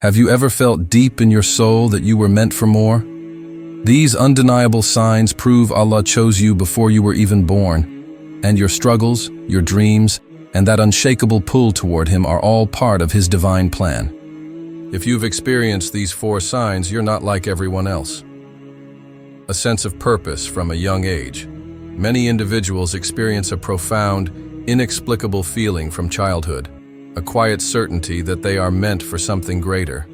Have you ever felt deep in your soul that you were meant for more? These undeniable signs prove Allah chose you before you were even born, and your struggles, your dreams, and that unshakable pull toward Him are all part of His divine plan. If you've experienced these 4 signs, you're not like everyone else. A sense of purpose from a young age. Many individuals experience a profound, inexplicable feeling from childhood, a quiet certainty that they are meant for something greater.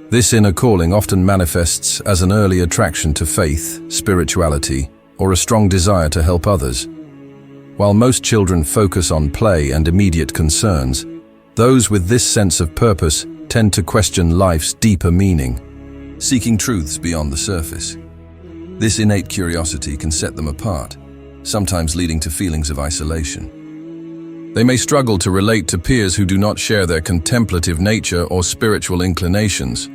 This inner calling often manifests as an early attraction to faith, spirituality, or a strong desire to help others. While most children focus on play and immediate concerns, those with this sense of purpose tend to question life's deeper meaning, seeking truths beyond the surface. This innate curiosity can set them apart, sometimes leading to feelings of isolation. They may struggle to relate to peers who do not share their contemplative nature or spiritual inclinations.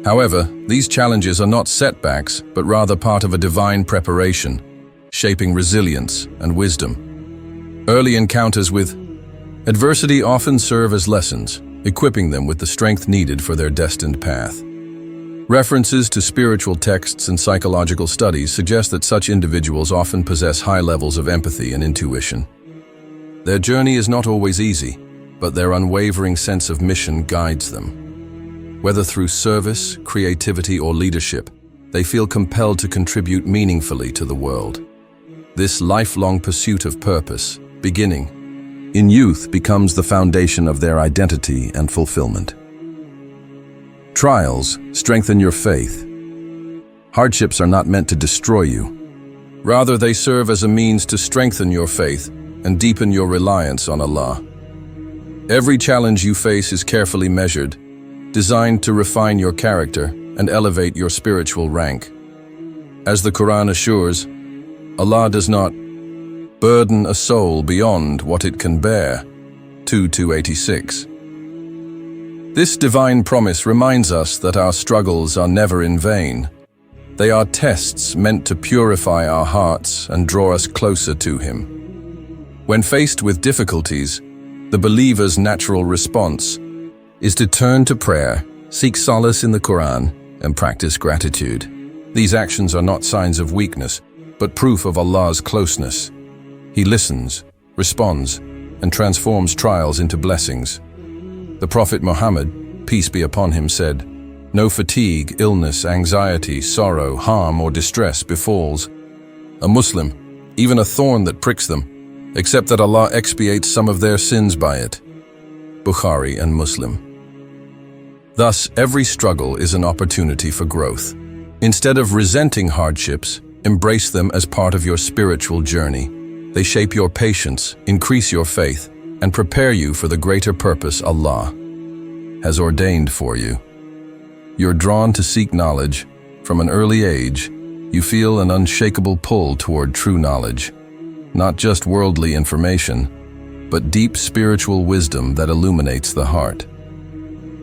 However, these challenges are not setbacks, but rather part of a divine preparation, shaping resilience and wisdom. Early encounters with adversity often serve as lessons, equipping them with the strength needed for their destined path. References to spiritual texts and psychological studies suggest that such individuals often possess high levels of empathy and intuition. Their journey is not always easy, but their unwavering sense of mission guides them. Whether through service, creativity, or leadership, they feel compelled to contribute meaningfully to the world. This lifelong pursuit of purpose, beginning in youth, becomes the foundation of their identity and fulfillment. Trials strengthen your faith. Hardships are not meant to destroy you. Rather, they serve as a means to strengthen your faith and deepen your reliance on Allah. Every challenge you face is carefully measured, designed to refine your character and elevate your spiritual rank. As the Quran assures, Allah does not burden a soul beyond what it can bear. 2:86. This divine promise reminds us that our struggles are never in vain. They are tests meant to purify our hearts and draw us closer to Him. When faced with difficulties, the believer's natural response is to turn to prayer, seek solace in the Quran, and practice gratitude. These actions are not signs of weakness, but proof of Allah's closeness. He listens, responds, and transforms trials into blessings. The Prophet Muhammad, peace be upon him, said, "No fatigue, illness, anxiety, sorrow, harm, or distress befalls a Muslim, even a thorn that pricks them, except that Allah expiates some of their sins by it." Bukhari and Muslim. Thus, every struggle is an opportunity for growth. Instead of resenting hardships, embrace them as part of your spiritual journey. They shape your patience, increase your faith, and prepare you for the greater purpose Allah has ordained for you. You're drawn to seek knowledge. From an early age, you feel an unshakable pull toward true knowledge. Not just worldly information, but deep spiritual wisdom that illuminates the heart.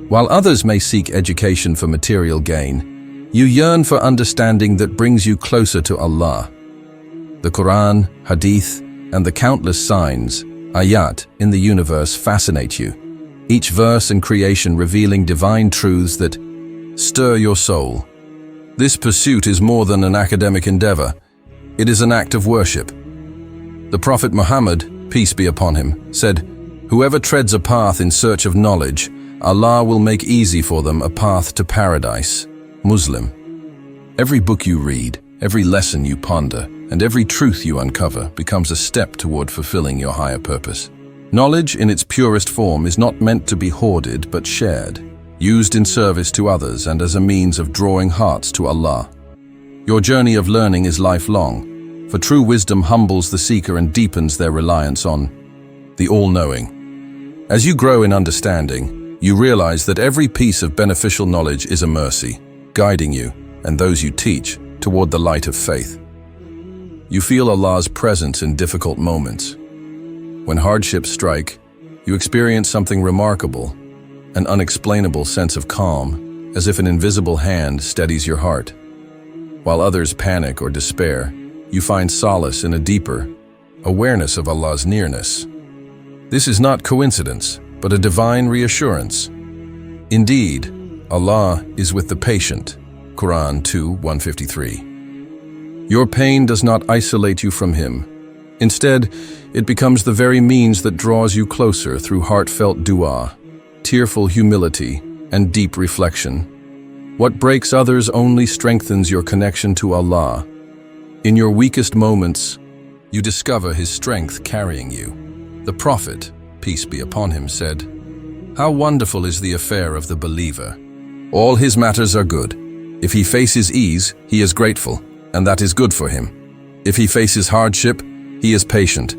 While others may seek education for material gain, you yearn for understanding that brings you closer to Allah. The Quran, Hadith, and the countless signs, ayat, in the universe fascinate you, each verse and creation revealing divine truths that stir your soul. This pursuit is more than an academic endeavor. It is an act of worship. The Prophet Muhammad, peace be upon him, said, "Whoever treads a path in search of knowledge, Allah will make easy for them a path to paradise." Muslim. Every book you read, every lesson you ponder, and every truth you uncover becomes a step toward fulfilling your higher purpose. Knowledge in its purest form is not meant to be hoarded but shared, used in service to others and as a means of drawing hearts to Allah. Your journey of learning is lifelong, for true wisdom humbles the seeker and deepens their reliance on the all-knowing. As you grow in understanding, you realize that every piece of beneficial knowledge is a mercy, guiding you, and those you teach, toward the light of faith. You feel Allah's presence in difficult moments. When hardships strike, you experience something remarkable, an unexplainable sense of calm, as if an invisible hand steadies your heart. While others panic or despair, you find solace in a deeper awareness of Allah's nearness. This is not coincidence, but a divine reassurance. Indeed, Allah is with the patient. Quran 2:153. Your pain does not isolate you from Him. Instead, it becomes the very means that draws you closer through heartfelt dua, tearful humility, and deep reflection. What breaks others only strengthens your connection to Allah. In your weakest moments, you discover His strength carrying you. The Prophet, peace be upon him, said, "How wonderful is the affair of the believer. All his matters are good. If he faces ease, he is grateful, and that is good for him. If he faces hardship, he is patient,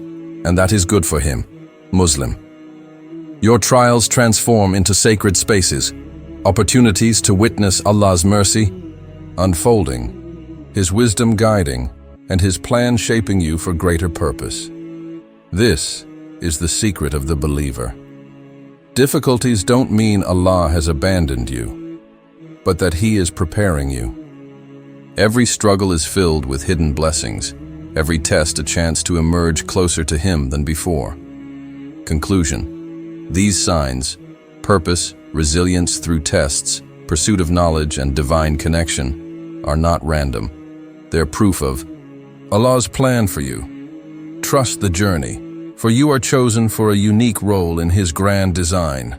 and that is good for him." Muslim. Your trials transform into sacred spaces, opportunities to witness Allah's mercy unfolding, His wisdom guiding, and His plan shaping you for greater purpose. This is the secret of the believer. Difficulties don't mean Allah has abandoned you, but that He is preparing you. Every struggle is filled with hidden blessings, every test a chance to emerge closer to Him than before. Conclusion: these signs, purpose, resilience through tests, pursuit of knowledge, and divine connection, are not random. They're proof of Allah's plan for you. Trust the journey, for you are chosen for a unique role in His grand design.